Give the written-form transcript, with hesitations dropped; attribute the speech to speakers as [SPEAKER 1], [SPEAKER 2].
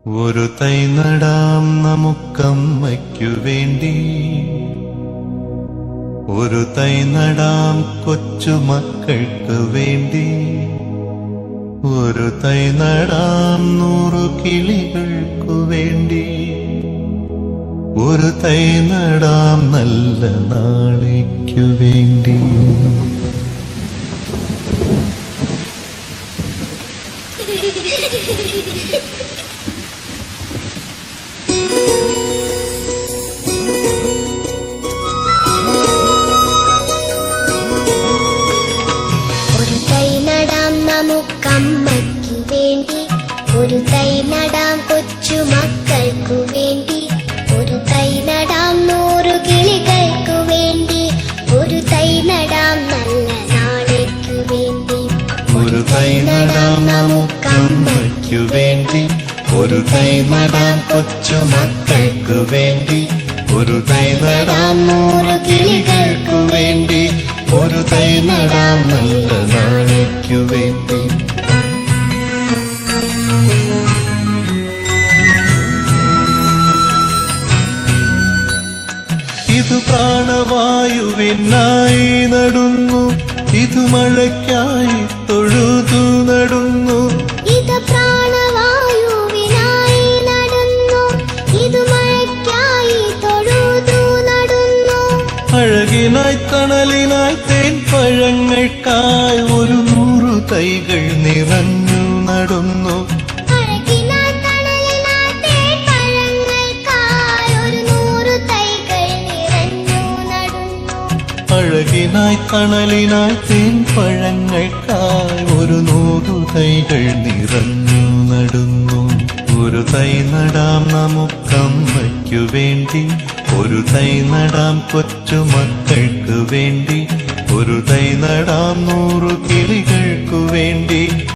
[SPEAKER 1] ഒരു തൈ നടാം നമുക്കമ്മയ്ക്കു വേണ്ടി, ഒരു തൈ നടാം കൊച്ചുമക്കൾക്ക് വേണ്ടി, ഒരു തൈ നടാം 100 കിളികൾക്കു വേണ്ടി, ഒരു തൈ നടാം നല്ല നാളേക്കു വേണ്ടി.
[SPEAKER 2] ഒരു തൈ നടാം നമുക്കമ്മയ്ക്കു വേണ്ടി, ഒരു തൈ നടാം കൊച്ചുമക്കൾക്കു വേണ്ടി, ഒരു തൈ നടാം 100 കിളികൾക്കു വേണ്ടി, ഒരു തൈ നടാം നല്ല നാളേക്കു വേണ്ടി.
[SPEAKER 1] ഒരു തൈ നടാം നമുക്കമ്മയ്ക്കു വേണ്ടി, ഒരു തൈ നടാം കൊച്ചുമക്കൾക്കു വേണ്ടി, ഒരു തൈ നടാം 100 കിളികൾക്കു വേണ്ടി, ഒരു തൈ നടാം നല്ല നാളേക്കു വേണ്ടി. ഇത് പ്രാണവായുവിനായി നടുന്നു, ഇത് മഴയ്ക്കായി തൊഴുതു നടുന്നു,
[SPEAKER 2] ഇത് പ്രാണവായുവിനായി നടുന്നു, ഇത് മഴയ്ക്കായി തൊഴുതു നടുന്നു.
[SPEAKER 1] അഴകിനായി തണലിനായി തേൻ പഴങ്ങൾക്കായി 100 തൈകൾ നിറഞ്ഞു നടുന്നു,
[SPEAKER 2] അഴകിനായി തണലിനായി തേൻ പഴങ്ങൾക്കായി 100 തൈകൾ നിറഞ്ഞു നടുന്നു.
[SPEAKER 1] അഴകിനായി തണലിനായി തേൻ പഴങ്ങൾക്കായി 100 തൈകൾ നിറഞ്ഞു നടുന്നു. ഒരു തൈ നടാം നമുക്കമ്മയ്ക്കു വേണ്ടി, ഒരു തൈ നടാം കൊച്ചുമക്കൾക്ക് വേണ്ടി, ഒരു തൈ നടാം 100 കിളികൾക്കു വേണ്ടി,